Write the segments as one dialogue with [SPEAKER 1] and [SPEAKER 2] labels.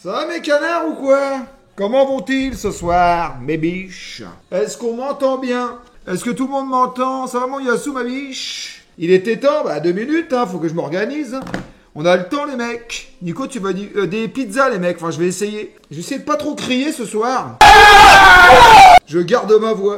[SPEAKER 1] Ça va mes canards ou quoi? Comment vont-ils ce soir, mes biches? Est-ce qu'on m'entend bien? Est-ce que tout le monde m'entend? Ça va mon Yassou, ma biche? Il était temps, bah 2 minutes, hein, faut que je m'organise. On a le temps les mecs. Nico, tu vas des pizzas les mecs, enfin je vais essayer. J'essaie de pas trop crier ce soir. Je garde ma voix.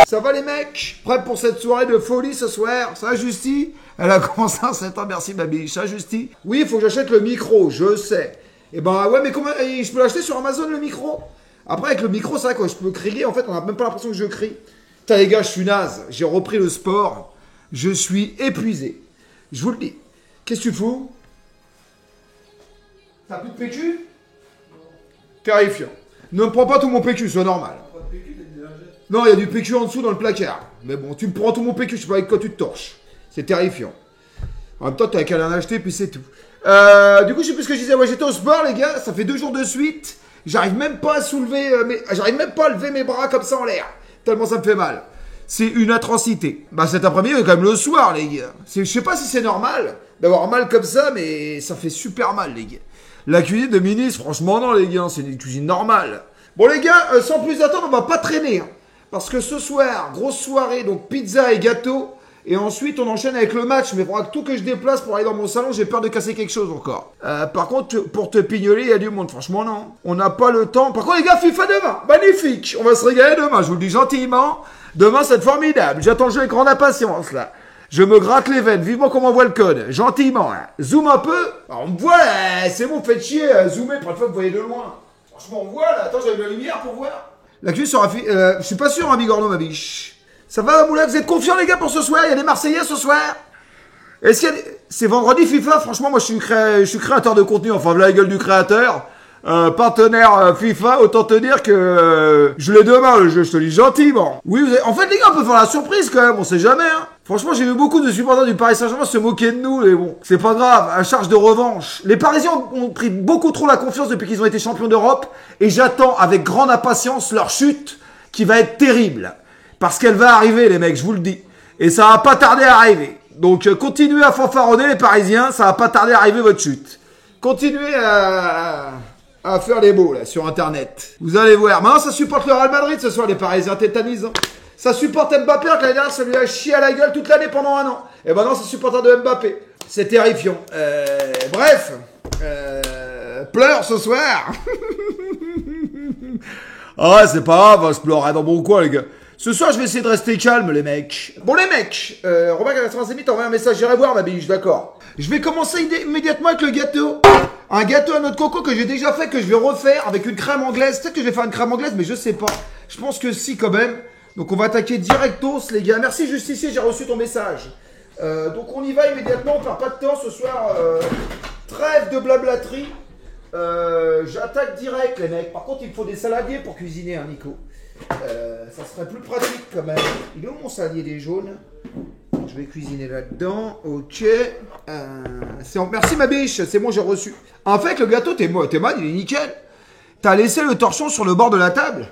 [SPEAKER 1] Ça va les mecs? Prêts pour cette soirée de folie ce soir? Ça va Justy? Elle a commencé à 7 ans, merci ma biche. Ça va Justy? Oui, il faut que j'achète le micro, je sais. Et ben ouais, mais comment je peux l'acheter sur Amazon le micro? Après avec le micro, c'est vrai que je peux crier, en fait on a même pas l'impression que je crie. Putain les gars, je suis naze. J'ai repris le sport. Je suis épuisé. Je vous le dis. Qu'est-ce que tu fous? T'as plus de PQ? Terrifiant. Ne me prends pas tout mon PQ, c'est normal. Non, il y a du PQ en dessous dans le placard. Mais bon, tu me prends tout mon PQ, je sais pas avec quoi tu te torches. C'est terrifiant. En même temps, t'as qu'à l'en acheter, puis c'est tout. Du coup, je sais plus ce que je disais. Ouais, j'étais au sport, les gars. Ça fait 2 jours de suite. J'arrive même pas à soulever... J'arrive même pas à lever mes bras comme ça en l'air. Tellement ça me fait mal. C'est une atrocité. Bah cet après-midi, quand même le soir, les gars. Je sais pas si c'est normal d'avoir mal comme ça, mais ça fait super mal, les gars. La cuisine de ministre, franchement, non, les gars. C'est une cuisine normale. Bon, les gars, sans plus attendre, on va pas traîner. Hein, parce que ce soir, grosse soirée, donc pizza et gâteau. Et ensuite, on enchaîne avec le match. Mais il faudra que tout que je déplace pour aller dans mon salon, j'ai peur de casser quelque chose encore. Par contre, pour te pignoler, il y a du monde. Franchement, non. On n'a pas le temps. Par contre, les gars, FIFA demain. Magnifique. On va se régaler demain. Je vous le dis gentiment. Demain, c'est formidable. J'attends le jeu avec grande impatience, là. Je me gratte les veines. Vivement qu'on m'envoie le code. Gentiment, hein. Zoom un peu. Alors, on me voit, là. C'est bon, faites chier. Zoomer. Pour une fois, vous voyez de loin. Franchement, on voit, là. Attends, j'avais de la lumière pour voir. La cuisse sera... je suis pas sûr, hein, Bigorneau, ma biche. Ça va, Moulin? Vous êtes confiants, les gars, pour ce soir? Il y a des Marseillais ce soir? Est-ce qu'il y a des... C'est vendredi FIFA? Franchement, moi, je suis créateur de contenu. Enfin, voilà la gueule du créateur. Partenaire FIFA, autant te dire que je l'ai demain, le jeu, je te le dis gentiment. Oui, en fait, les gars, on peut faire la surprise quand même, on sait jamais. Hein. Franchement, j'ai vu beaucoup de supporters du Paris Saint-Germain se moquer de nous, et bon, c'est pas grave, à charge de revanche. Les Parisiens ont pris beaucoup trop la confiance depuis qu'ils ont été champions d'Europe, et j'attends avec grande impatience leur chute, qui va être terrible. Parce qu'elle va arriver, les mecs, je vous le dis. Et ça va pas tarder à arriver. Donc, continuez à fanfaronner, les Parisiens, ça va pas tarder à arriver votre chute. Continuez à faire les beaux, là, sur Internet. Vous allez voir. Maintenant, ça supporte le Real Madrid ce soir, les Parisiens tétanisants. Ça supporte Mbappé, alors que l'année dernière, ça lui a chié à la gueule toute l'année pendant 1 an. Et maintenant, ça supporte de Mbappé. C'est terrifiant. Bref. Pleure ce soir. Ah ouais, c'est pas grave, je pleurerai dans mon coin, les gars. Ce soir, je vais essayer de rester calme, les mecs. Bon, les mecs, Robin 95 t'envoie un message, j'irai voir, ma biche, d'accord. Je vais commencer immédiatement avec le gâteau. Un gâteau à notre coco que j'ai déjà fait, que je vais refaire avec une crème anglaise. Peut-être que je vais faire une crème anglaise, mais je sais pas. Je pense que si, quand même. Donc, on va attaquer directos, les gars. Merci, Justicier, j'ai reçu ton message. Donc, on y va immédiatement, on perd pas de temps ce soir. Trêve de blablaterie. J'attaque direct, les mecs. Par contre, il me faut des saladiers pour cuisiner, hein, Nico. Ça serait plus pratique quand même. Il est où mon saladier des jaunes? Je vais cuisiner là-dedans. Ok. Merci ma biche. C'est bon, j'ai reçu. En fait, le gâteau, t'es mal, il est nickel. T'as laissé le torchon sur le bord de la table?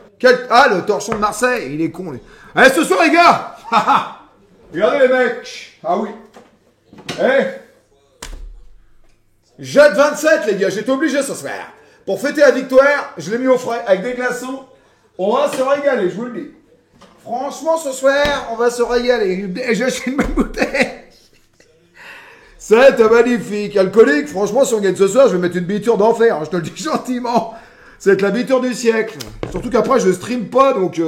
[SPEAKER 1] Ah, le torchon de Marseille. Il est con. Lui. Allez, ce soir, les gars. Regardez les mecs. Ah oui. Jette 27, les gars. J'étais obligé ce soir. Pour fêter la victoire, je l'ai mis au frais avec des glaçons. On va se régaler, je vous le dis. Franchement, ce soir, on va se régaler. J'ai acheté une bonne bouteille. C'est magnifique. Alcoolique, franchement, si on gagne ce soir, je vais mettre une biture d'enfer. Hein, je te le dis gentiment. C'est la biture du siècle. Surtout qu'après, je stream pas, donc...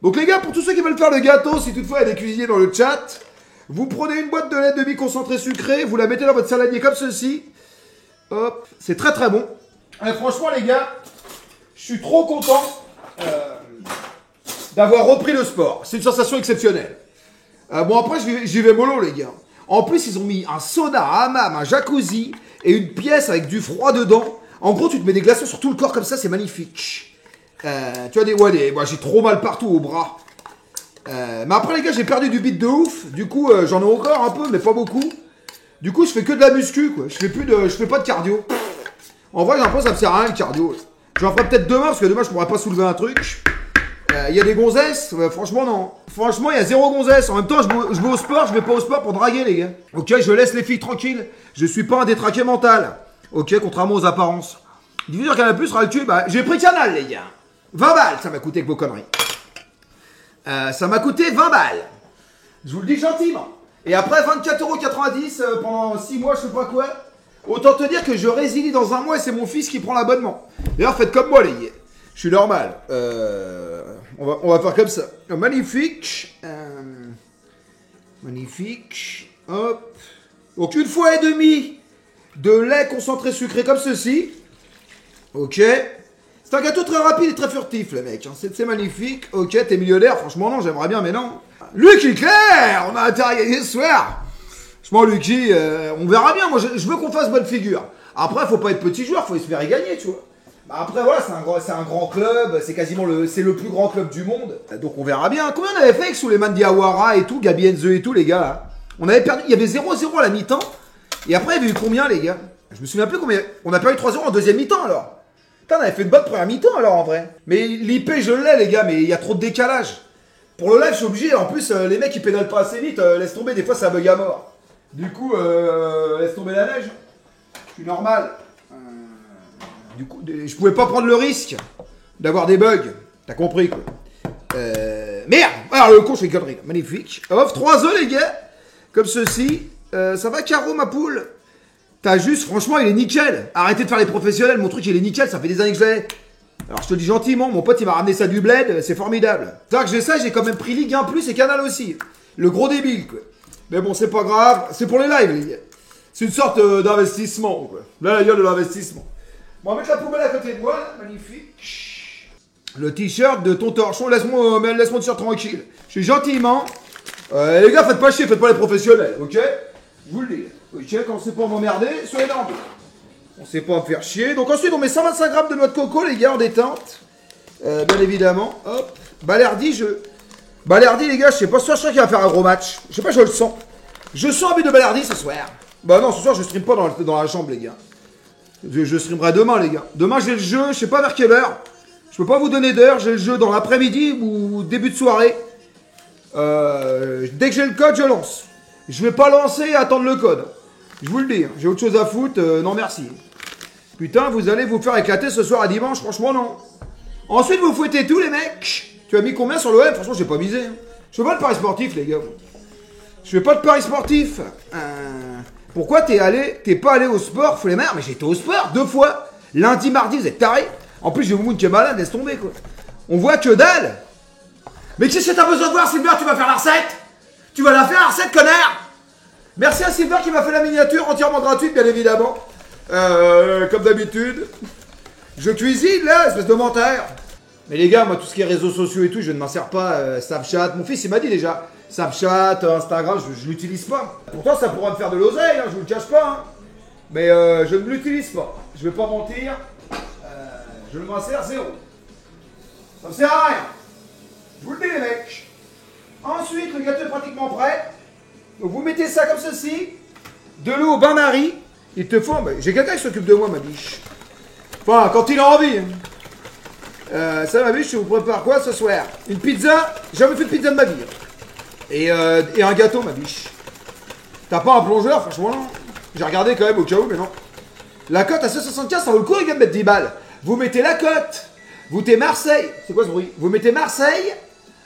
[SPEAKER 1] Donc les gars, pour tous ceux qui veulent faire le gâteau, si toutefois il y a des cuisiniers dans le chat, vous prenez une boîte de lait demi-concentré sucré, vous la mettez dans votre saladier comme ceci. Hop, c'est très très bon. Et franchement, les gars, je suis trop content d'avoir repris le sport. C'est une sensation exceptionnelle. Bon, après, j'y vais mollo, les gars. En plus, ils ont mis un sauna, un hammam, un jacuzzi et une pièce avec du froid dedans. En gros, tu te mets des glaçons sur tout le corps comme ça, c'est magnifique. Tu vois moi, j'ai trop mal partout au bras. Mais après, les gars, j'ai perdu du bit de ouf. Du coup, j'en ai encore un peu, mais pas beaucoup. Du coup, je fais que de la muscu, quoi. Je fais pas de cardio. En vrai, j'ai l'impression que ça me sert à rien, le cardio. J'en ferai peut-être demain, parce que demain, je pourrais pas soulever un truc. Il y a des gonzesses? Franchement, non. Franchement, il y a 0 gonzesse. En même temps, je vais au sport, je vais pas au sport pour draguer, les gars. Ok, je laisse les filles tranquilles. Je suis pas un détraqué mental. Ok, contrairement aux apparences. Diffuseur Canal Plus sera le tube. Bah, j'ai pris Canal, les gars. 20 balles, ça m'a coûté avec vos conneries. Ça m'a coûté 20 balles. Je vous le dis gentiment. Et après 24,90 € pendant 6 mois, je sais pas quoi. Autant te dire que je résilie dans un mois et c'est mon fils qui prend l'abonnement. D'ailleurs, faites comme moi, les gars. Je suis normal. On va faire comme ça. Magnifique. Magnifique. Hop. Donc, 1,5 fois de lait concentré sucré comme ceci. Ok. C'est un gâteau très rapide et très furtif, les mecs. C'est magnifique. Ok, t'es millionnaire. Franchement, non, j'aimerais bien, mais non. Lucky Claire, on a intérêt à gagner ce soir. Franchement, Lucky, on verra bien. Moi, je veux qu'on fasse bonne figure. Après, faut pas être petit joueur, faut espérer gagner, tu vois. Bah après, voilà, c'est un grand club. C'est quasiment c'est le plus grand club du monde. Donc, on verra bien. Combien on avait fait avec Souleymane Diawara et tout, Gabi Enze et tout, les gars, là? On avait perdu. Il y avait 0-0 à la mi-temps. Et après, il y avait eu combien, les gars? Je me souviens plus combien. On a perdu 3-0 en deuxième mi-temps, alors. Putain, on avait fait une bonne première mi-temps, alors, en vrai. Mais l'IP, je l'ai, les gars, mais il y a trop de décalage. Pour le live, je suis obligé. En plus, les mecs, ils pédalent pas assez vite. Laisse tomber, des fois, ça bug à mort. Du coup, laisse tomber la neige. Je suis normal. Du coup, je pouvais pas prendre le risque d'avoir des bugs. T'as compris, quoi. Merde! Alors, le con, je fais une connerie. Magnifique. Off, 3 œufs, les gars. Comme ceci. Ça va, Caro, ma poule? T'as juste, franchement, il est nickel. Arrêtez de faire les professionnels. Mon truc, il est nickel. Ça fait des années que je l'ai. Alors, je te le dis gentiment. Mon pote, il m'a ramené ça du bled. C'est formidable. C'est que j'ai ça. J'ai quand même pris Ligue 1 Plus et Canal aussi. Le gros débile, quoi. Mais bon, c'est pas grave. C'est pour les lives, les gars. C'est une sorte d'investissement, quoi. Là, la gueule de l'investissement. Bon, on va mettre la poubelle à côté de moi, là. Magnifique. Le t-shirt de ton torchon. Laisse-moi le t-shirt tranquille. Je suis gentiment. Les gars, faites pas chier. Faites pas les professionnels, ok? Je vous le dis. Ok, quand c'est pour m'emmerder, soyez là. On sait pas me faire chier. Donc ensuite, on met 125 grammes de noix de coco, les gars, en détente. Bien évidemment. Hop. Balerdi, les gars, je sais pas, ce soir, je sens qu'il va faire un gros match. Je sais pas, je le sens. Je sens un but de Balerdi ce soir. Bah non, ce soir, je stream pas dans la chambre, les gars. Je streamerai demain, les gars. Demain, j'ai le jeu, je sais pas vers quelle heure. Je peux pas vous donner d'heure, j'ai le jeu dans l'après-midi ou début de soirée. Dès que j'ai le code, je lance. Je vais pas lancer et attendre le code. Je vous le dis, j'ai autre chose à foutre, non merci. Putain, vous allez vous faire éclater ce soir à dimanche, franchement non. Ensuite, vous fouettez tout, les mecs. Tu as mis combien sur l'OM? Franchement, j'ai pas misé. Je fais pas de paris sportif, les gars. Je fais pas de paris sportif. Pourquoi t'es pas allé au sport, faut les mères? Mais j'étais au sport 2 fois. Lundi, mardi, vous êtes tarés. En plus, j'ai Moumoun qui est malade, laisse tomber, quoi. On voit que dalle. Mais qu'est-ce que t'as besoin de voir, Silver? Tu vas faire la recette? Tu vas la faire, la recette, connard? Merci à Silver qui m'a fait la miniature entièrement gratuite, bien évidemment. Comme d'habitude. Je cuisine, là, espèce de menteur. Mais les gars, moi, tout ce qui est réseaux sociaux et tout, je ne m'en sers pas. Snapchat, mon fils, il m'a dit déjà. Snapchat, Instagram, je l'utilise pas. Pourtant, ça pourra me faire de l'oseille, hein, je vous le cache pas. Hein. Mais je ne l'utilise pas. Je vais pas mentir. Je ne m'en sers zéro. Ça me sert à rien. Je vous le dis, les mecs. Ensuite, le gâteau est pratiquement prêt. Donc, vous mettez ça comme ceci. De l'eau au bain-marie. Il te faut... J'ai quelqu'un qui s'occupe de moi, ma biche. Enfin, quand il a envie. Ça, ma biche, je vous prépare quoi ce soir? Une pizza? J'ai jamais fait de pizza de ma vie. Et un gâteau, ma biche. T'as pas un plongeur, franchement, non. J'ai regardé quand même au cas où, mais non. La cote à 175, ça vaut le coup, les gars, de mettre 10 balles. Vous mettez la cote. Vous mettez Marseille. C'est quoi ce bruit? Vous mettez Marseille.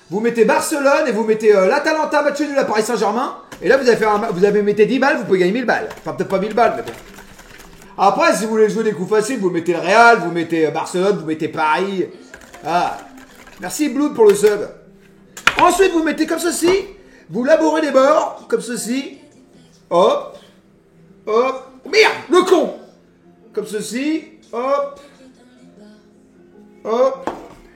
[SPEAKER 1] Vous mettez Barcelone et vous mettez l'Atalanta match nul à Paris Saint-Germain. Et là, vous avez mettez 10 balles, vous pouvez gagner 1000 balles. Enfin, peut-être pas 1000 balles, mais bon. Après, si vous voulez jouer des coups faciles, vous mettez le Real, vous mettez Barcelone, vous mettez Paris. Ah. Merci Blood pour le sub. Ensuite, vous mettez comme ceci. Vous labourez les bords, comme ceci. Hop. Hop. Oh, merde, le con. Comme ceci. Hop. Hop.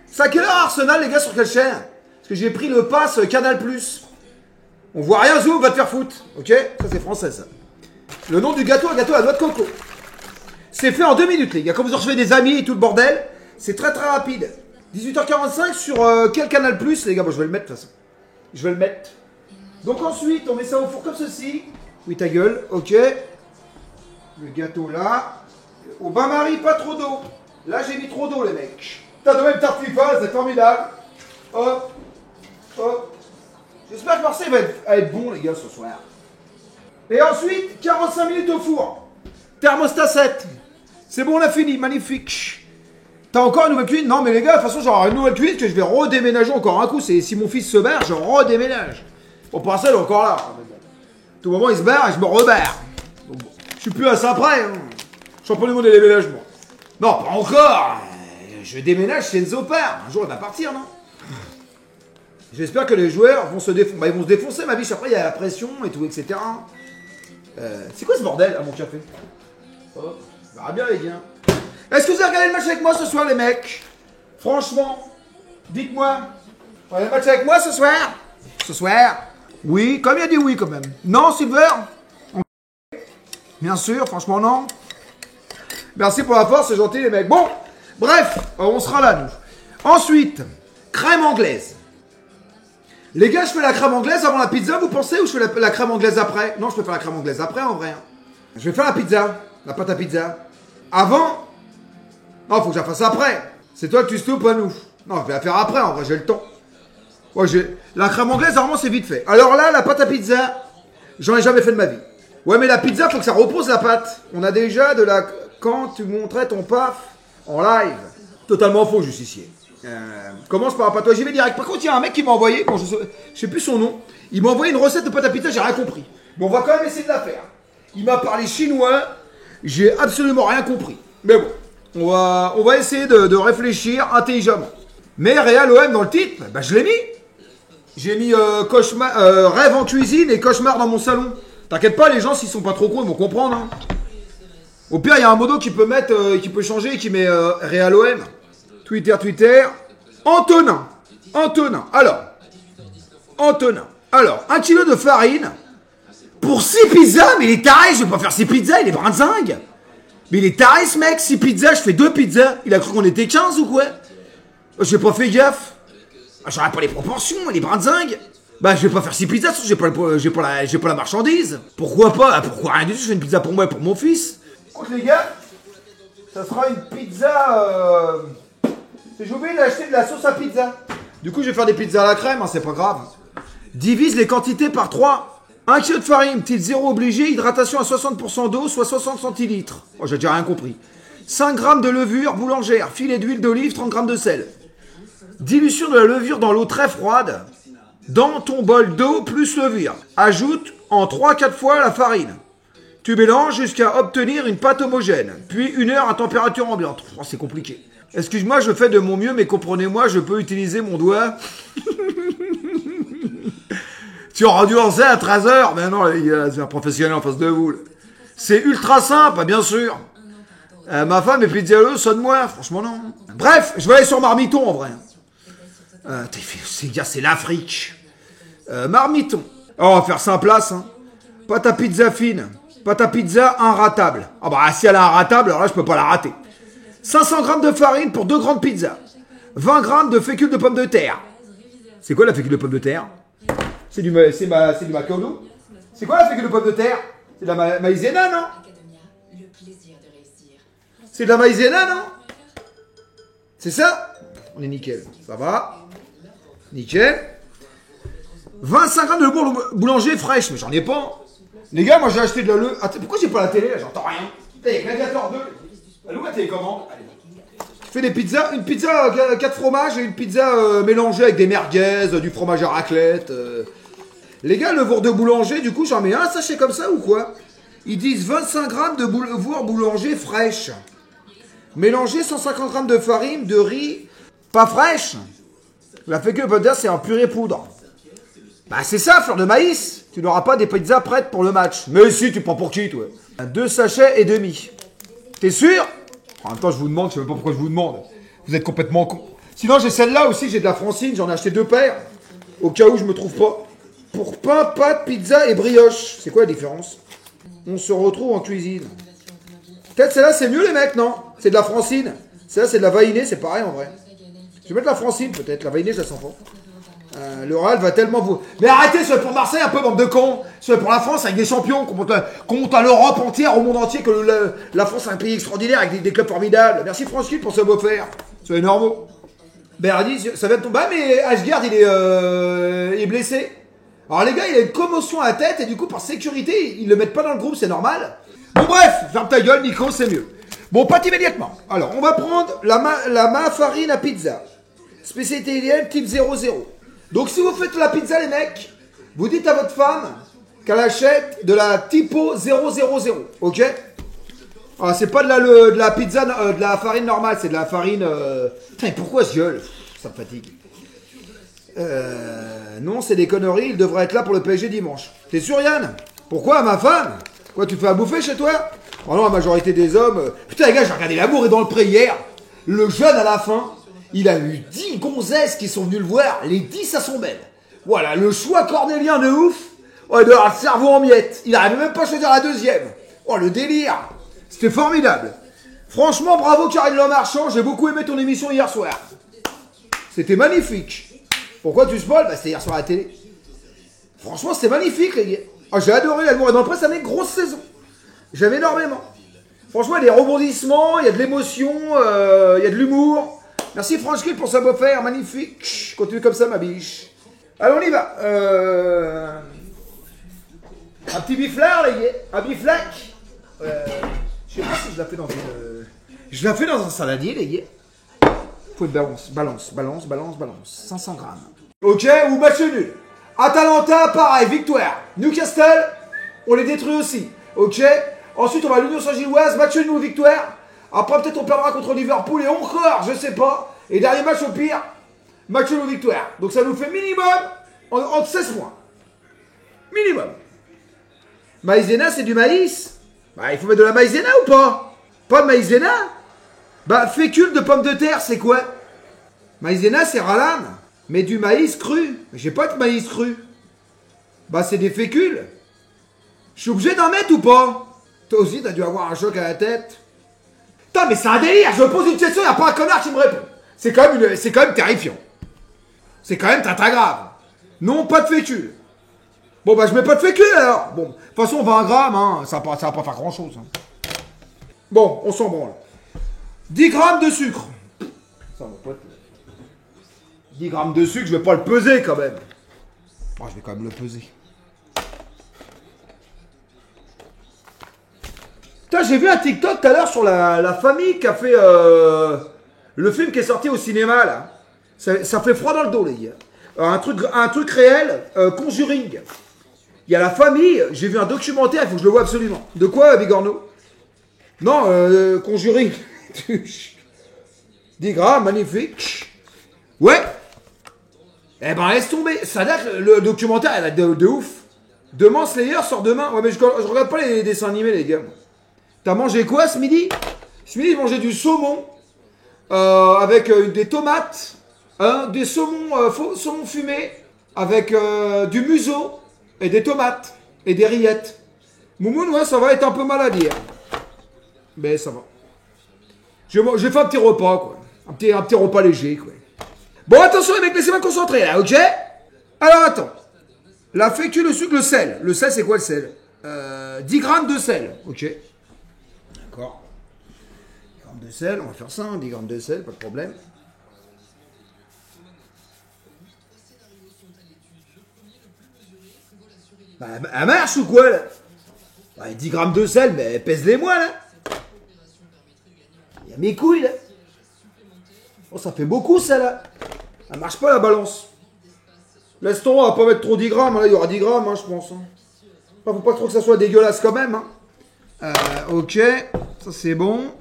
[SPEAKER 1] C'est à quelle heure Arsenal, les gars, sur quelle chaîne? Parce que j'ai pris le pass Canal+. On voit rien, Zoom, va te faire foutre. Ok? Ça, c'est français, ça. Le nom du gâteau, un gâteau à la noix de coco. C'est fait en 2 minutes, les gars. Quand vous recevez des amis et tout le bordel, c'est très très rapide. 18h45 sur quel Canal+, les gars? Bon, je vais le mettre, de toute façon. Je vais le mettre. Donc ensuite, on met ça au four comme ceci. Oui, ta gueule. Ok. Le gâteau là. Au bain-marie, pas trop d'eau. Là, j'ai mis trop d'eau, les mecs. T'as de même tartifale, c'est formidable. Hop. Hop. J'espère que Marseille va être bon, les gars, ce soir. Et ensuite, 45 minutes au four. Thermostat 7. C'est bon, on a fini. Magnifique. T'as encore une nouvelle cuisine? Non, mais les gars, de toute façon, j'aurai une nouvelle cuisine que je vais redéménager encore un coup. C'est si mon fils se barre, je redéménage. Bon, pour l'instant, il est encore là. Tout moment, il se barre et je me rebarre. Donc, bon, je suis plus à ça près. Hein. Champion du monde des déménagements. Non, pas encore. Je déménage chez Enzo Père. Un jour, il va partir, non? J'espère que les joueurs vont se défoncer. Bah, ils vont se défoncer, ma biche. Après, il y a la pression et tout, etc. C'est quoi ce bordel à mon café? Ça va bien, les gars. Est-ce que vous avez regardé le match avec moi ce soir, les mecs? Franchement, dites-moi. Vous avez le match avec moi ce soir? Ce soir? Oui, comme il a dit oui, quand même. Non, Silver? Bien sûr, franchement, non. Merci pour la force, c'est gentil, les mecs. Bon, bref, on sera là, nous. Ensuite, crème anglaise. Les gars, je fais la crème anglaise avant la pizza, vous pensez, ou je fais la crème anglaise après? Non, je peux faire la crème anglaise après, en vrai. Je vais faire la pizza, la pâte à pizza. Avant? Non, faut que je la fasse après. C'est toi que tu stoppes, pas nous. Non, je vais la faire après, en vrai, j'ai le temps. Ouais, la crème anglaise, normalement, c'est vite fait. Alors là, la pâte à pizza, j'en ai jamais fait de ma vie. Ouais, mais la pizza, faut que ça repose la pâte. On a déjà de la... Quand tu montrais ton paf en live. Totalement faux, justicier. Commence par la pâte. J'y vais direct. Par contre, il y a un mec qui m'a envoyé, bon, je sais plus son nom, il m'a envoyé une recette de pâte à pizza, j'ai rien compris. Mais on va quand même essayer de la faire. Il m'a parlé chinois, j'ai absolument rien compris. Mais bon, on va essayer de réfléchir intelligemment. Mais Real OM dans le titre, bah, je l'ai mis. J'ai mis rêve en cuisine et cauchemar dans mon salon. T'inquiète pas, les gens, s'ils sont pas trop cons, ils vont comprendre. Hein. Au pire, il y a un modo qui peut mettre, qui peut changer et qui met Real OM. Twitter. Antonin. Alors, 1 kilo de farine pour 6 pizzas. Mais il est taré, je vais pas faire 6 pizzas, il est brinzingue. Mais il est taré, ce mec. 6 pizzas, je fais 2 pizzas. Il a cru qu'on était 15 ou quoi? J'ai pas fait gaffe. J'aurais pas les proportions, il est brinzingue. Bah, je vais pas faire 6 pizzas, j'ai pas la marchandise. Pourquoi pas? Pourquoi rien du tout? Je fais une pizza pour moi et pour mon fils. Écoute, les gars, ça sera une pizza. J'ai oublié d'acheter de la sauce à pizza. Du coup, je vais faire des pizzas à la crème, hein, c'est pas grave. Divise les quantités par 3. 1 kg de farine, petite 0 obligé, hydratation à 60% d'eau, soit 60 centilitres. Oh, j'ai déjà rien compris. 5 g de levure boulangère, filet d'huile d'olive, 30 g de sel. Dilution de la levure dans l'eau très froide. Dans ton bol d'eau plus levure. Ajoute en 3-4 fois la farine. Tu mélanges jusqu'à obtenir une pâte homogène. Puis 1 heure à température ambiante. Oh, c'est compliqué. Excuse-moi, je fais de mon mieux, mais comprenez-moi, je peux utiliser mon doigt. Tu auras dû lancer à 13h. Mais non, c'est un professionnel en face de vous. Là. C'est ultra simple, bien sûr. Ma femme est pizzaieuse, sonne-moi. Franchement, non. Bref, je vais aller sur Marmiton, en vrai. C'est l'Afrique. Marmiton. Oh, on va faire ça en place. Hein. Pâte à pizza fine. Pâte à pizza inratable. Ah bah, si elle est inratable, alors là, je peux pas la rater. 500 g de farine pour 2 grandes pizzas. 20 g de fécule de pommes de terre. C'est quoi la fécule de pommes de terre? C'est du macaroni. C'est quoi la fécule de pommes de terre? C'est de la maïzena, non? C'est de la maïzena, non? C'est ça? On est nickel. Ça va? Nickel. 25 g de boulanger fraîche. Mais j'en ai pas. Les gars, moi j'ai acheté de la levure. Attends, pourquoi j'ai pas la télé là? J'entends rien. Putain, il y a Gladiator 2. Elle où la télécommande? Je fais des pizzas. Une pizza 4 fromages et une pizza mélangée avec des merguez, du fromage à raclette. Les gars, le levure de boulanger, du coup, j'en mets un sachet comme ça ou quoi? Ils disent 25 g de levure boulanger fraîche. Mélanger 150 g de farine, de riz, pas fraîche. La fécule de pommes de terre, c'est en purée poudre. Bah c'est ça, fleur de maïs. Tu n'auras pas des pizzas prêtes pour le match. Mais si, tu prends pour qui, toi? 2 sachets et demi. T'es sûr? En même temps, je vous demande, je sais même pas pourquoi je vous demande. Vous êtes complètement con. Sinon, j'ai celle-là aussi, j'ai de la Francine, j'en ai acheté 2 paires. Au cas où je me trouve pas. Pour pain, pâte, pizza et brioche. C'est quoi la différence? On se retrouve en cuisine. Peut-être celle-là, c'est mieux, les mecs, non? C'est de la Francine. Celle-là, c'est de la vainée, c'est pareil en vrai. Je vais mettre la Francine, peut-être. La vainée, je la sens pas. Le Real va tellement vous... Mais arrêtez, c'est pour Marseille, un peu, bande de cons. C'est pour la France, avec des champions, qu'on monte à l'Europe entière, au monde entier, que la France est un pays extraordinaire, avec des clubs formidables. Merci Franchkin pour ce beau faire. Soyez normaux. Berdi, ça vient de tomber. Ah, mais Ashgard, il est blessé. Alors les gars, il a une commotion à la tête, et du coup, par sécurité, ils le mettent pas dans le groupe, c'est normal. Bon bref, ferme ta gueule Nico, c'est mieux. Bon, pas immédiatement. Alors, on va prendre la farine à pizza. Spécialité idéale type 00. Donc si vous faites la pizza les mecs, vous dites à votre femme qu'elle achète de la typo 000. Ok? Ah, c'est pas de la pizza, de la farine normale, c'est de la farine... Putain, pourquoi je gueule? Ça me fatigue. Non, c'est des conneries, il devrait être là pour le PSG dimanche. T'es sûr Yann? Pourquoi ma femme? Quoi, tu fais à bouffer chez toi? Oh non, la majorité des hommes... Putain les gars, j'ai regardé L'amour est dans le pré hier. Le jeune à la fin, il a eu 10 gonzesses qui sont venues le voir, les 10 ça sont belles. Voilà, le choix cornélien de ouf. Oh, il doit avoir le cerveau en miettes. Il n'arrivait même pas à choisir la deuxième. Oh, le délire. C'était formidable. Franchement, bravo Karine Le Marchand, j'ai beaucoup aimé ton émission hier soir. C'était magnifique. Pourquoi tu spoil? Bah c'était hier soir à la télé. Franchement, c'était magnifique les gars. Oh, j'ai adoré L'amour est dans le pré, ça met une grosse saison. J'aime énormément. Franchement, il y a des rebondissements, il y a de l'émotion, il y a de l'humour. Merci Franchkin pour sa beau-frère, magnifique. Continue comme ça ma biche. Allez, on y va. Un petit biflard, les gars. Un biflac. Je sais pas si je la fais dans une... Je la fais dans un saladier, les gars. Faut une balance. 500 grammes. Ok, ou match nul. Atalanta, pareil, victoire. Newcastle, on les détruit aussi. Ok. Ensuite, on va à l'Union Saint-Gilloise, match nul ou victoire. Après, peut-être on perdra contre Liverpool et encore, je sais pas. Et dernier match au pire, match nul ou victoire. Donc ça nous fait minimum entre 16 points. Minimum. Maïzena, c'est du maïs. Bah, il faut mettre de la maïzena ou pas? Pas de maïzena? Bah, fécule de pommes de terre, c'est quoi? Maïzena, c'est ralane. Mais du maïs cru. J'ai pas de maïs cru. Bah, c'est des fécules. Je suis obligé d'en mettre ou pas? Toi aussi, t'as dû avoir un choc à la tête. Putain, mais c'est un délire. Je me pose une question, y'a pas un connard qui me répond. C'est quand même terrifiant. C'est quand même très grave. Non, pas de fécule. Bon, bah, je mets pas de fécule alors. Bon, de toute façon, 20 grammes, hein, ça va pas faire grand chose. Hein. Bon, on s'en branle. 10 grammes de sucre. Ça va pas être... 10 grammes de sucre, je vais pas le peser quand même. Oh, je vais quand même le peser. Putain, j'ai vu un TikTok tout à l'heure sur la famille qui a fait le film qui est sorti au cinéma là. Ça fait froid dans le dos les gars. Un truc réel, Conjuring. Il y a la famille, j'ai vu un documentaire, il faut que je le voie absolument. De quoi, Bigorneau? Non, Conjuring. 10 grammes, magnifique. Ouais. Eh ben, laisse tomber. Ça a l'air que le documentaire, elle a de ouf. Demain, Slayer sort demain. Ouais, mais je regarde pas les dessins animés, les gars. T'as mangé quoi ce midi? Ce midi, j'ai mangé du saumon avec des tomates, des saumons fumés avec du museau et des tomates et des rillettes. Moumoun, ouais, ça va être un peu malade hier. Mais ça va. J'ai fait un petit repas, quoi. Un petit repas léger, quoi. Bon, attention les mecs, laissez-moi me concentrer là, ok? Alors, attends. La fécule, le sucre, le sel. Le sel, c'est quoi le sel? 10 grammes de sel, ok. D'accord. 10 grammes de sel, on va faire ça, hein, 10 grammes de sel, pas de problème. Bah, elle marche ou quoi, là? Bah, 10 grammes de sel, mais pèse-les-moi, là. Il y a mes couilles, là. Oh, ça fait beaucoup, ça, là. Elle marche pas, la balance. Laisse tomber, on va pas mettre trop 10 grammes. Là, il y aura 10 grammes, hein, je pense. Hein. Faut pas trop que ça soit dégueulasse, quand même. Hein. Ok. Ça, c'est bon.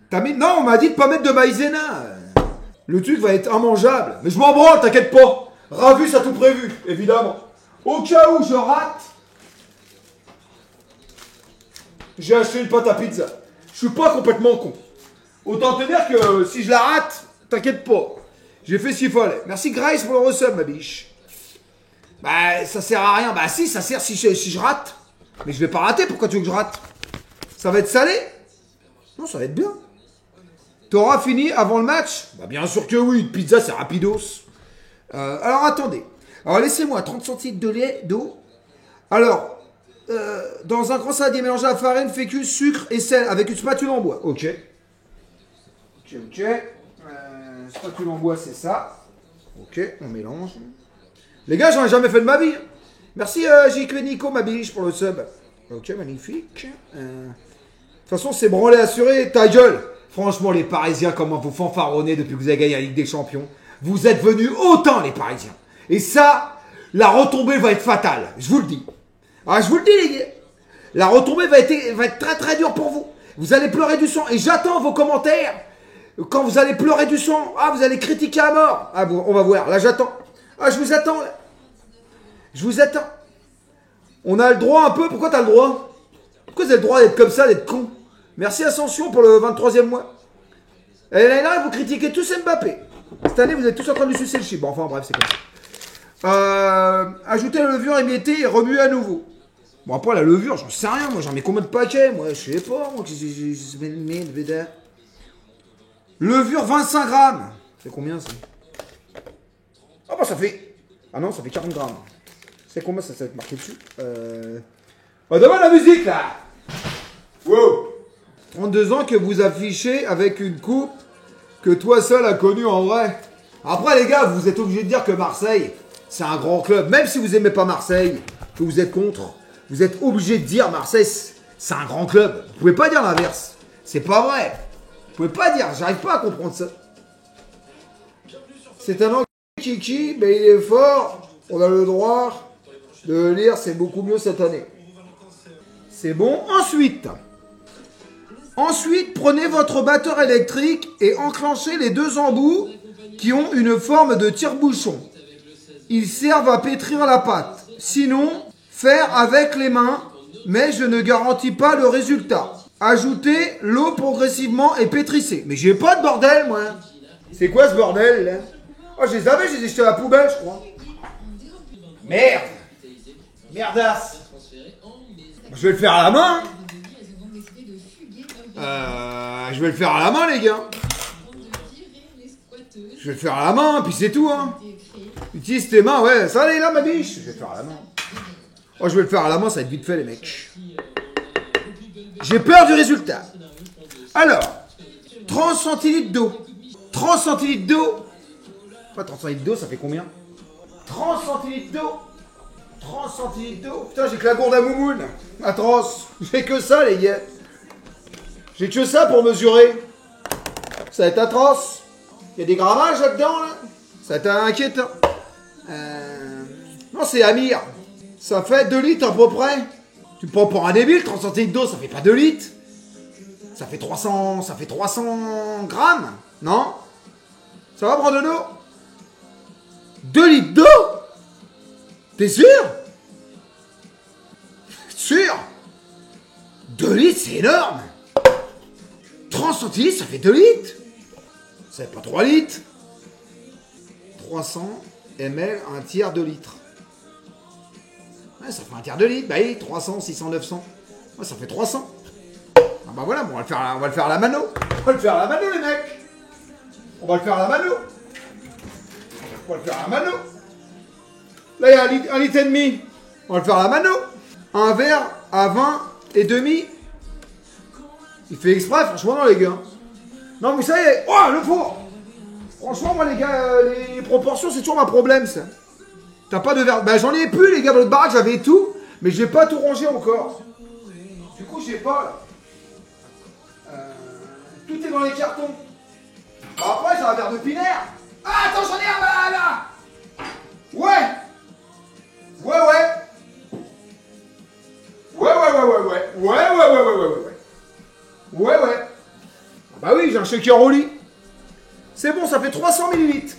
[SPEAKER 1] T'as mis... Non, on m'a dit de pas mettre de maïzena. Le truc va être immangeable. Mais je m'en branle, t'inquiète pas. Ravu, ça tout prévu, évidemment. Au cas où je rate, j'ai acheté une pâte à pizza. Je suis pas complètement con. Autant te dire que si je la rate, t'inquiète pas. J'ai fait ce qu'il fallait. Merci Grace pour le resub, ma biche. Bah, ça sert à rien. Bah si, ça sert si je rate. Mais je vais pas rater, pourquoi tu veux que je rate? Ça va être salé? Non, ça va être bien. T'auras fini avant le match? Bah bien sûr que oui, une pizza c'est rapidos. Alors attendez. Alors laissez-moi 30 centilitres de lait, d'eau. Alors, dans un grand saladier, mélangez la farine, fécule, sucre et sel avec une spatule en bois. Ok. Ok. Spatule en bois, c'est ça. Ok, on mélange. Les gars, j'en ai jamais fait de ma vie. Merci JQ Nico, ma biche, pour le sub. Ok, magnifique. toute façon, c'est branlé assuré, ta gueule. Franchement, les Parisiens, comment vous fanfaronnez depuis que vous avez gagné la Ligue des Champions. Vous êtes venus autant, les Parisiens. Et ça, la retombée va être fatale. Je vous le dis. Ah, je vous le dis, les gars. La retombée va être très très dure pour vous. Vous allez pleurer du sang. Et j'attends vos commentaires. Quand vous allez pleurer du sang. Ah, vous allez critiquer à mort. Ah, bon, on va voir. Là, j'attends. Ah, je vous attends, là. Je vous attends. On a le droit un peu. Pourquoi t'as le droit? Pourquoi vous avez le droit d'être comme ça, d'être con? Merci Ascension pour le 23e mois. Et là, vous critiquez tous Mbappé. Cette année, vous êtes tous en train de lui sucer le chip. Bon, enfin, bref, c'est comme ça. Ajouter la levure émiettée et remuer à nouveau. Bon, après, la levure, j'en sais rien. Moi, j'en mets combien de paquets? Moi, je sais pas. Moi, levure 25 grammes. C'est combien, ça? Ah, bah, ça fait... Ah non, ça fait 40 grammes. C'est combien, ça va être marqué dessus? Oh, demande la musique, là. Wow. 32 ans que vous affichez avec une coupe que toi seul as connue en vrai. Après, les gars, vous êtes obligés de dire que Marseille, c'est un grand club. Même si vous aimez pas Marseille, que vous êtes contre, vous êtes obligés de dire Marseille, c'est un grand club. Vous pouvez pas dire l'inverse. C'est pas vrai. Vous pouvez pas dire. J'arrive pas à comprendre ça. C'est un Kiki, mais il est fort. On a le droit de le lire. C'est beaucoup mieux cette année. C'est bon. Ensuite, prenez votre batteur électrique et enclenchez les deux embouts qui ont une forme de tire-bouchon. Ils servent à pétrir la pâte. Sinon, faire avec les mains, mais je ne garantis pas le résultat. Ajoutez l'eau progressivement et pétrissez. Mais j'ai pas de bordel, moi. C'est quoi ce bordel, là? Oh, je les avais, je les ai jetés à la poubelle, je crois. Merde. Merdasse. Je vais le faire à la main. Je vais le faire à la main, les gars. Je vais le faire à la main, puis c'est tout, hein. Utilise tes mains, ouais. Ça, allez là, ma biche. Je vais le faire à la main. Oh, je vais le faire à la main, ça va être vite fait, les mecs. J'ai peur du résultat. Alors, 30 centilitres d'eau. 30 centilitres d'eau. Pas 30 centilitres d'eau, ça fait combien? 30 centilitres d'eau. 30 centilitres d'eau. Putain, j'ai que la gourde à moumoune. Atroce. J'ai que ça, les gars. J'ai que ça pour mesurer. Ça va être atroce. Il y a des grammages là-dedans, là. Ça va être inquiétant. Non, c'est Amir. Ça fait 2 litres à peu près. Tu me prends pour un débile, 30 centilitres d'eau, ça fait pas 2 litres. Ça fait 300 grammes, non? Ça va, Brandonneau? 2 litres d'eau? T'es sûr? Sûr? 2 litres, c'est énorme. 30 centilitres, ça fait 2 litres. Ça fait pas 3 litres. 300 ml, un tiers de litre. Ouais, ça fait un tiers de litre. Bah oui, 300, 600, 900. Ouais, ça fait 300. Ah bah voilà, bon, on va le faire à la mano. On va le faire à la mano, les mecs. On va le faire à la mano. On va le faire à la mano. Là, il y a 1 litre et demi. On va le faire à la mano. Un verre à 20 et demi. Il fait exprès, franchement, non, les gars. Non, mais ça y est. Oh, le four. Franchement, moi, les gars, les proportions, c'est toujours ma problème, ça. T'as pas de verre. Bah, j'en ai plus, les gars, dans l'autre baraque, j'avais tout. Mais j'ai pas tout rangé encore. Du coup, j'ai pas. Tout est dans les cartons. Bah, après, j'ai un verre de Pinaire. Ah, attends, j'en ai un là. Ouais. Ouais. Bah oui, j'ai un shaker au lit. C'est bon, ça fait 300 millilitres.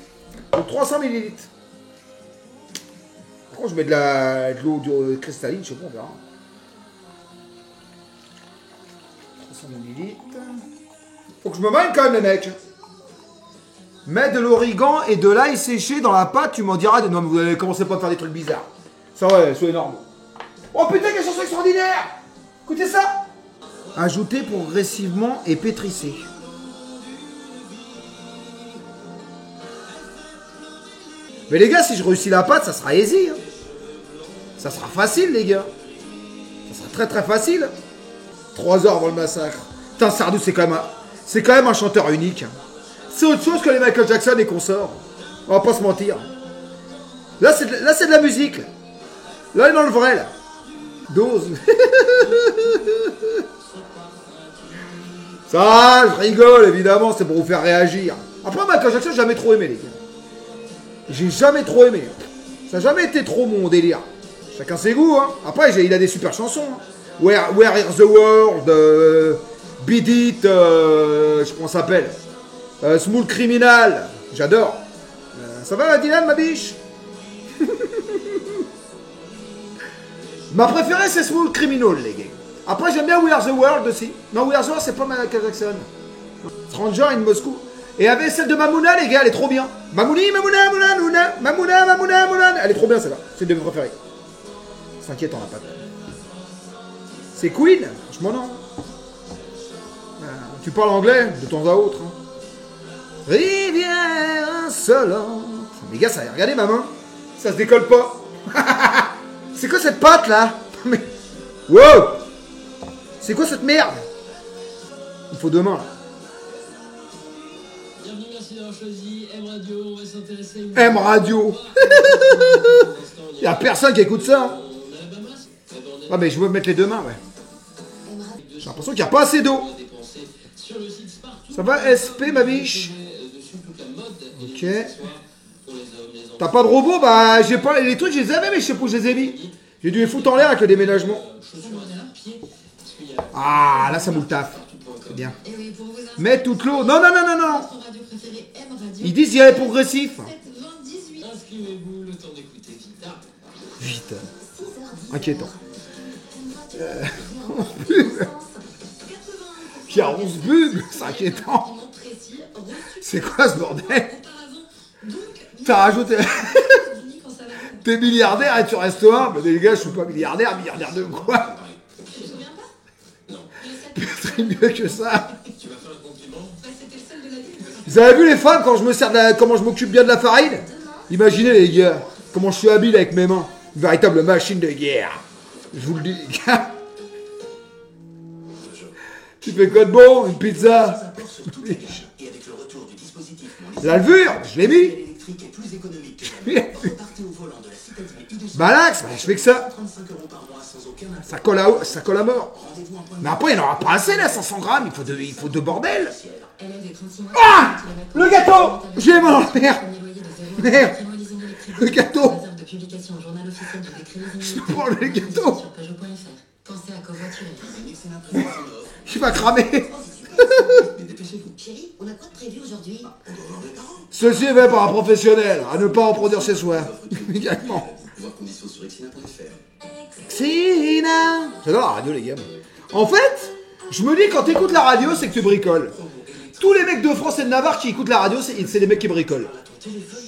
[SPEAKER 1] Donc 300 millilitres. Par contre, je mets de l'eau cristalline, je sais pas, on verra. 300 millilitres. Faut que je me mène quand même, les mecs. Mets de l'origan et de l'ail séché dans la pâte, tu m'en diras. Non, mais vous allez commencer pas à faire des trucs bizarres. Ça, ouais, soyez normaux. Oh putain, quelle chanson extraordinaire! Écoutez ça! Ajoutez progressivement et pétrissez. Mais les gars, si je réussis la pâte, ça sera easy. Hein. Ça sera facile, les gars. Ça sera très très facile. 3 heures avant le massacre. Putain, Sardou, c'est quand même un chanteur unique. C'est autre chose que les Michael Jackson et consorts. On va pas se mentir. Là, c'est de la musique. Là, il est dans le vrai, là. Dose. Ça, je rigole, évidemment, c'est pour vous faire réagir. Après, Michael Jackson, j'ai jamais trop aimé, les gars. J'ai jamais trop aimé. Ça n'a jamais été trop mon délire. Chacun ses goûts, hein. Après, il a des super chansons. Hein. Where is the World, Beat It, je sais comment ça s'appelle. Smooth Criminal, j'adore. Ça va, Dylan, ma biche? Ma préférée, c'est Smooth Criminal, les gars. Après, j'aime bien We Are the World aussi. Non, We Are the World, c'est pas Michael Jackson. Stranger in Moscow. Et il y avait celle de Mamouna, les gars, elle est trop bien. Mamouni, Mamouna, Mamouna, Mamouna, Mamouna, Mamouna. Elle est trop bien, celle-là. C'est une de mes préférées. C'est inquiétant, la patte. C'est Queen? Franchement, non. Tu parles anglais de temps à autre. Hein. Rivière insolente. Les gars, ça a regardé ma main. Ça se décolle pas. C'est quoi cette patte là? Mais... Wow! C'est quoi cette merde? Il faut deux mains là.
[SPEAKER 2] Bienvenue, merci d'avoir choisi M Radio. On va s'intéresser.
[SPEAKER 1] M Radio. Il y a personne qui écoute ça. Hein. Ah mais je veux mettre les deux mains, ouais. J'ai l'impression qu'il n'y a pas assez d'eau. Ça va, SP, ma biche? Ok. T'as pas de robot? Bah, j'ai pas... Les trucs, je les avais, mais je sais pas où je les ai mis. J'ai dû les foutre en l'air avec le déménagement. Ah, là, ça moule le taf. C'est bien. Mets toute l'eau. Non, non, non, non, non. Ils disent d'y aller progressif. Vite. Inquiétant. Il y a 11 bugs, c'est inquiétant. C'est quoi ce bordel? T'as rajouté... T'es milliardaire et tu restes humble. Mais les gars, je suis pas milliardaire de quoi? C'est mieux que ça. Vous avez vu les femmes quand je me sers de comment je m'occupe bien de la farine? Imaginez les gars, comment je suis habile avec mes mains. Une véritable machine de guerre. Je vous le dis, les gars. Tu fais quoi de bon? Une pizza? La levure, je l'ai mis. Malax, bah, je fais que ça. Ça colle à mort. Mais après, il n'y en aura pas assez là, 500 grammes. Il faut deux bordels. Ah! Le gâteau! J'ai mort, merde. Merde. Le gâteau. Je prends le gâteau. Il va cramer. Ceci est fait par un professionnel, à ne pas reproduire chez soi. Également. Xina. J'adore la radio, les gars. En fait, je me dis, quand t'écoutes la radio, c'est que tu bricoles. Tous les mecs de France et de Navarre qui écoutent la radio, c'est des mecs qui bricolent.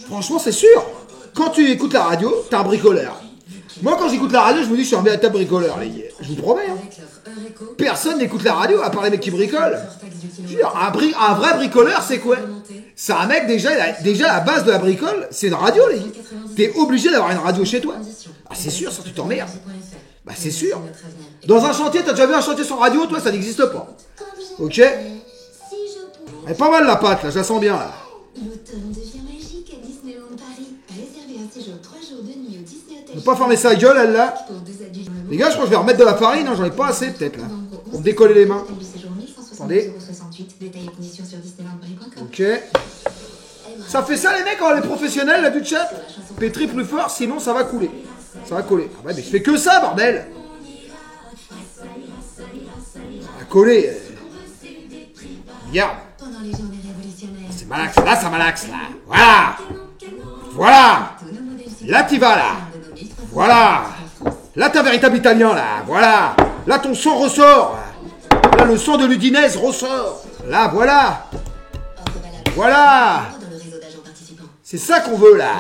[SPEAKER 1] Franchement, c'est sûr. Quand tu écoutes la radio, t'es un bricoleur. Moi, quand j'écoute la radio, je me dis, je suis un véritable bricoleur, les gars. Je vous promets. Hein. Personne n'écoute la radio, à part les mecs qui bricolent. Un vrai bricoleur, c'est quoi? C'est un mec, déjà la base de la bricole, c'est une radio, les gars. T'es obligé d'avoir une radio chez toi. Ah, c'est sûr, ça, tu t'emmerdes. Bah, c'est sûr. Dans un chantier, t'as déjà vu un chantier sans radio? Toi, ça n'existe pas. Ok? Elle est pas mal, la pâte, là, je la sens bien, là.
[SPEAKER 3] L'automne devient magique à Disneyland Paris. Réservez un séjour 3 jours de nuit au Disney Hotel.
[SPEAKER 1] Elle peut pas fermer sa gueule, elle, là.
[SPEAKER 3] Pour deux adultes.
[SPEAKER 1] Les gars, je crois que je vais remettre de la farine, hein, j'en ai pas assez, peut-être, là. Pour me décoller les mains. Attendez. Ok. Ça fait ça, les mecs, quand les professionnels, là, du chat? Pétri plus fort, sinon ça va couler. Ça va coller. Ah ouais, mais je fais que ça, bordel. Ça va coller. Regarde. C'est malax, là, ça malaxe, là. Voilà. Voilà. Là, t'y vas, là. Voilà. Là, t'es un véritable italien, là. Voilà. Là, ton sang ressort. Là, le sang de l'Udinese ressort. Là, voilà. Voilà. C'est ça qu'on veut, là.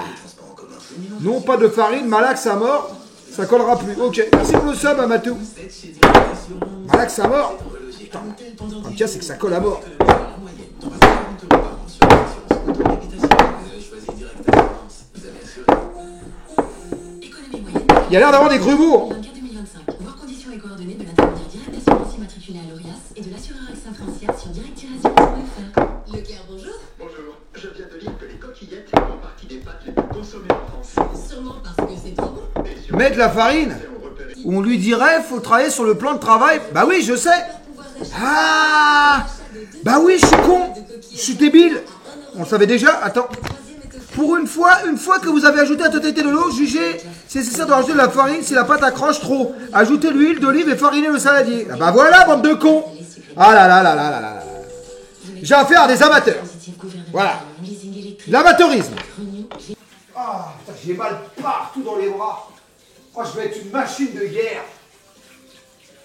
[SPEAKER 1] Non, pas de farine, malax à mort. Ça collera plus. Ok, merci pour le sub, Amatou. Malax à mort. Putain, le cas, c'est que ça colle à mort. Il y a l'air d'avoir des grumeaux.
[SPEAKER 3] Leclerc, bonjour.
[SPEAKER 4] Bonjour, je viens de lire que les coquillettes font partie des pâtes les plus consommées en France.
[SPEAKER 3] Sûrement parce que c'est trop bon.
[SPEAKER 1] Mettre la farine. On lui dirait, faut travailler sur le plan de travail. Bah oui, je sais. Ah, Bah oui, je suis con. Je suis débile. On le savait déjà. Attends. Pour une fois que vous avez ajouté la totalité de l'eau, jugez, c'est nécessaire de rajouter de la farine si la pâte accroche trop. Ajoutez l'huile d'olive et farinez le saladier. Ah bah voilà, bande de cons. Ah là là là là là là. J'ai affaire à des amateurs. Voilà. L'amateurisme. Ah, putain, j'ai mal partout dans les bras. Oh, je vais être une machine de guerre.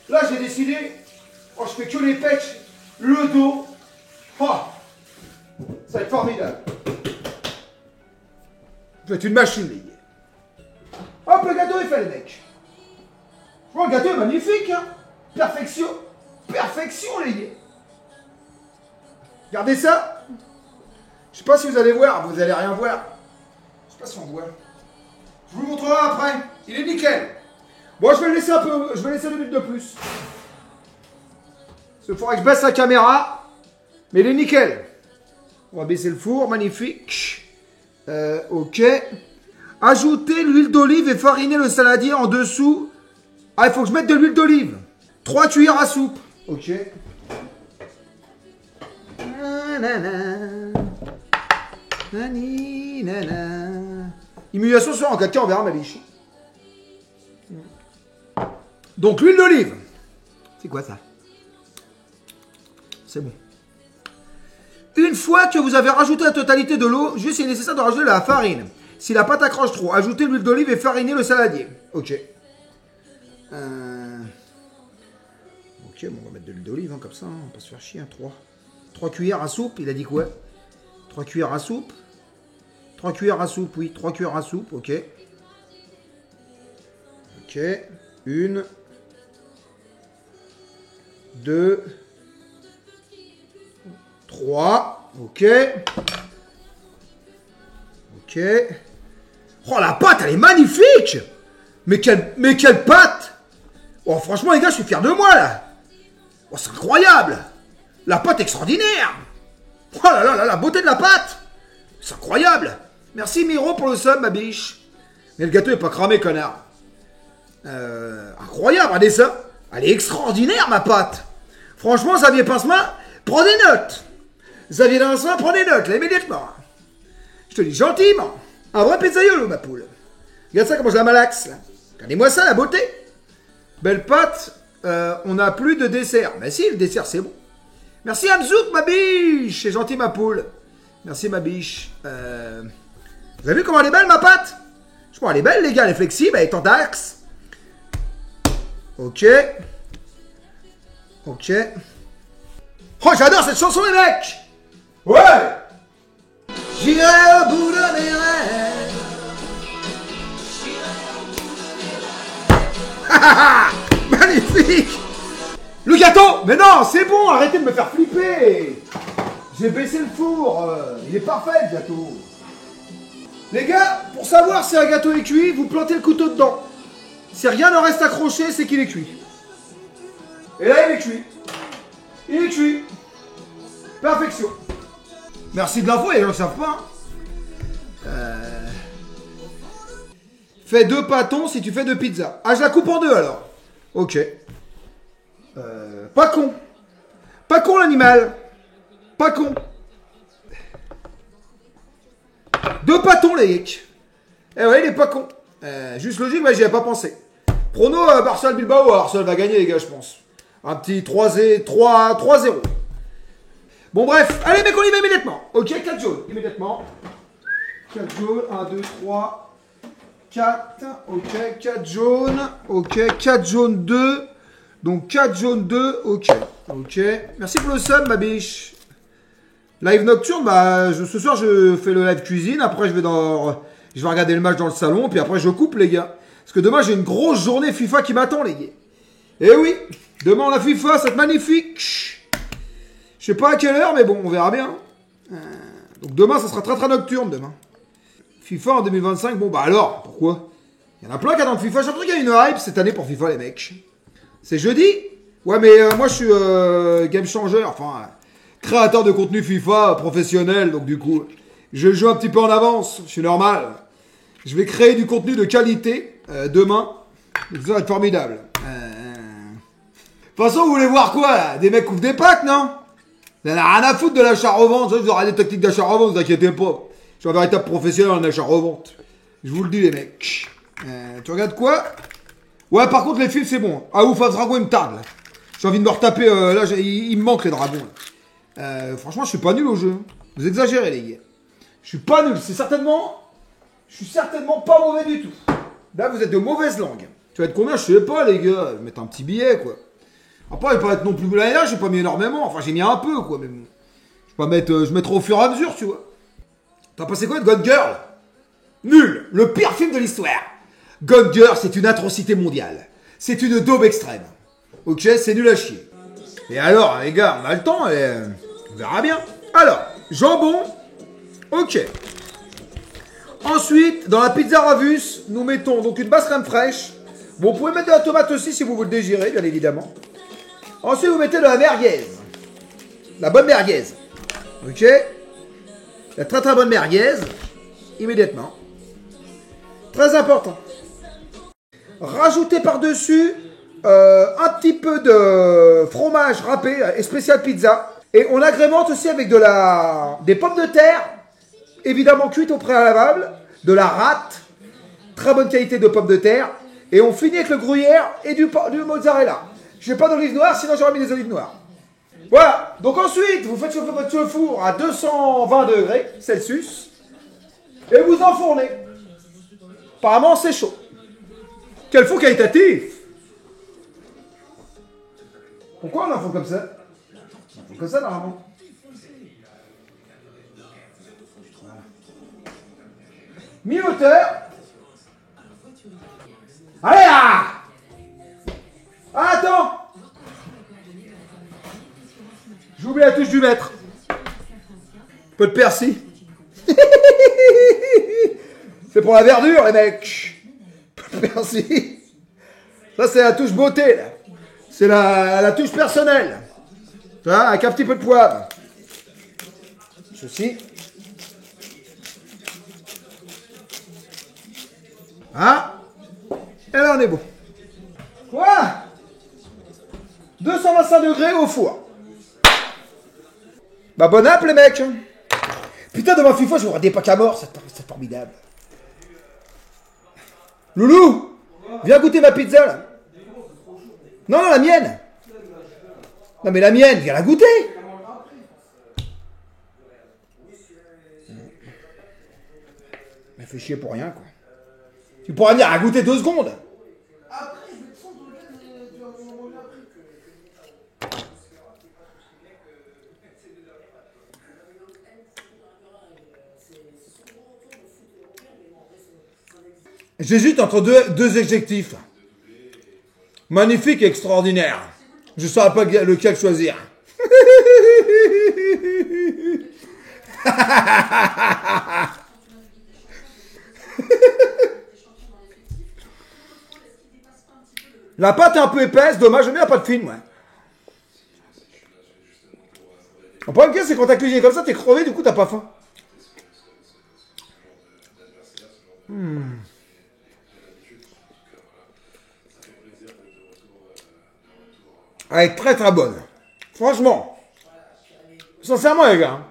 [SPEAKER 1] Là, j'ai décidé. Oh, je fais que les pecs, le dos. Oh, ça va être formidable. Je vais être une machine, les gars. Hop, le gâteau est fait, les mecs. Oh, le gâteau est magnifique, hein. Perfection. Perfection, les gars. Regardez ça. Je sais pas si vous allez voir, vous allez rien voir. Je sais pas si on voit. Je vous le montrerai après. Il est nickel. Bon, je vais le laisser un peu, je vais laisser 2 minutes de plus. Il faudra que je baisse la caméra. Mais il est nickel. On va baisser le four, magnifique. Ok. Ajoutez l'huile d'olive et farinez le saladier en dessous. Ah, il faut que je mette de l'huile d'olive. 3 cuillères à soupe. Ok. Immunisation sur en 4 cas, on verra ma biche. Donc l'huile d'olive. C'est quoi ça? C'est bon. Une fois que vous avez rajouté la totalité de l'eau, juste il est nécessaire de rajouter de la farine. Si la pâte accroche trop, ajoutez l'huile d'olive et farinez le saladier. Ok. Ok, bon, on va mettre de l'huile d'olive, hein, comme ça, on va pas se faire chier. 3 cuillères à soupe, il a dit quoi? 3 cuillères à soupe. 3 cuillères à soupe, oui, 3 cuillères à soupe, ok. Ok. 1, 2, 3, ok. Ok. Oh, la pâte, elle est magnifique! Mais quelle pâte! Oh, franchement, les gars, je suis fier de moi, là! Oh, c'est incroyable! La pâte extraordinaire! Oh là là là, la beauté de la pâte! C'est incroyable! Merci, Miro, pour le sub, ma biche. Mais le gâteau est pas cramé, connard. Incroyable, regardez ça! Elle est extraordinaire, ma pâte! Franchement, Xavier Pincemin, prends des notes! Xavier Pincemin, prends des notes, là, immédiatement! Je te dis gentiment! Un vrai pizzaiolo, ma poule! Regarde ça, comment je la malaxe, là! Regardez-moi ça, la beauté! Belle pâte, on n'a plus de dessert. Mais si, le dessert, c'est bon. Merci, Hamzouk, ma biche! C'est gentil, ma poule. Merci, ma biche. Vous avez vu comment elle est belle, ma pâte? Je crois elle est belle, les gars, elle est flexible, elle est en axe. Ok. Ok. Oh, j'adore cette chanson, les mecs! Ouais! J'irai au bout de mes rêves. Magnifique! Le gâteau! Mais non, c'est bon, arrêtez de me faire flipper! J'ai baissé le four, il est parfait le gâteau. Les gars, pour savoir si un gâteau est cuit, vous plantez le couteau dedans. Si rien ne reste accroché, c'est qu'il est cuit. Et là, il est cuit. Il est cuit. Perfection. Merci de l'info, les gens ne savent pas. Fais 2 pâtons si tu fais 2 pizzas. Ah, je la coupe en 2 alors. Ok. Pas con. Pas con l'animal. Pas con. 2 pâtons, les mecs. Eh ouais, il est pas con. Juste logique, mais j'y avais pas pensé. Prono, Barcelone Bilbao. Arsenal va gagner, les gars, je pense. Un petit 3-0. Bon, bref. Allez, mec, on y va immédiatement. Ok, 4 jaunes. Immédiatement. 4 jaunes. 1, 2, 3, 4. Ok, 4 jaunes. Ok, 4 jaunes 2. Donc 4 jaunes 2. Ok. Ok. Merci pour le sub, ma biche. Live nocturne, bah, ce soir, je fais le live cuisine. Après, je vais regarder le match dans le salon. Puis après, je coupe, les gars. Parce que demain, j'ai une grosse journée FIFA qui m'attend, les gars. Eh oui. Demain, on a FIFA. Ça va être magnifique. Je sais pas à quelle heure, mais bon, on verra bien. Donc demain, ça sera très nocturne, demain. FIFA en 2025, bon bah alors, pourquoi? Il y en a plein qui attendent FIFA. J'ai l'impression qu'il y a une hype cette année pour FIFA, les mecs. C'est jeudi? Ouais, mais moi, je suis game changer, enfin, créateur de contenu FIFA professionnel, donc du coup, je joue un petit peu en avance, je suis normal. Je vais créer du contenu de qualité demain. Donc ça va être formidable. De toute façon, vous voulez voir quoi, là? Des mecs qui ouvrent des packs, non? Vous n'avez rien à foutre de l'achat-revente. Vous aurez des techniques d'achat-revente, vous inquiétez pas. Je suis un véritable professionnel en achat-revente. Je vous le dis, les mecs. Tu regardes quoi? Ouais, par contre, les films, c'est bon. Ah, ouf, Dragon, il me tarde, là. J'ai envie de me retaper. Là, il me manque les dragons. Franchement, je suis pas nul au jeu. Vous exagérez, les gars. Je suis pas nul. Je suis certainement pas mauvais du tout. Là, vous êtes de mauvaise langue. Tu vas être combien? Je sais pas, les gars. Je vais mettre un petit billet, quoi. Après, il va pas être non plus. Là, j'ai pas mis énormément. Enfin, j'ai mis un peu, quoi. Mais bon. Je mettrai au fur et à mesure, tu vois. T'as passé quoi de God Girl? Nul. Le pire film de l'histoire. God Girl, c'est une atrocité mondiale. C'est une daube extrême. Ok, c'est nul à chier. Et alors, les gars, on a le temps et on verra bien. Alors, jambon. Ok. Ensuite, dans la pizza Ravus, nous mettons donc une basse crème fraîche. Bon, vous pouvez mettre de la tomate aussi si vous le désirez, bien évidemment. Ensuite, vous mettez de la merguez. La bonne merguez. Ok. La très très bonne merguez. Immédiatement. Très important. Rajoutez par-dessus un petit peu de fromage râpé et spécial pizza. Et on agrémente aussi avec des pommes de terre, évidemment cuites au préalable, de la rate, très bonne qualité de pommes de terre. Et on finit avec le gruyère et du mozzarella. Je n'ai pas d'olive noire, sinon j'aurais mis des olives noires. Voilà. Donc ensuite, vous faites chauffer votre four à 220 degrés Celsius. Et vous enfournez. Apparemment, c'est chaud. Quel four qualitatif! Pourquoi on en fout comme ça? On en fout comme ça, normalement. Mi-hauteur. Allez là! Ah, attends! J'ai oublié la touche du maître. Un peu de persil. C'est pour la verdure, les mecs. Un peu de persil. Ça, c'est la touche beauté, là. C'est la touche personnelle. Tu vois, avec un petit peu de poivre. Ceci. Hein? Et là, on est bon. Quoi? 225 degrés au four. Bah, bon app, les mecs. Putain, demain FIFA, je vous des packs à mort. C'est formidable. Loulou, viens goûter ma pizza, là. Non, non, la mienne. Non, mais la mienne, viens la goûter. Mais fais chier pour rien, quoi. Tu pourras venir à goûter 2 secondes. J'hésite entre deux adjectifs. Magnifique et extraordinaire. Je ne saurais pas lequel choisir. La pâte est un peu épaisse, dommage, j'aime bien la pâte fine, moi. Le problème, c'est quand t'as cuisiné comme ça, t'es crevé, du coup, t'as pas faim. Elle est très très bonne. Franchement. Sincèrement, les gars.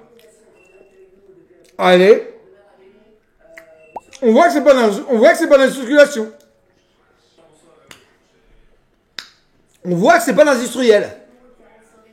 [SPEAKER 1] Allez. On voit que c'est pas dans la circulation. On voit que c'est pas l'industriel.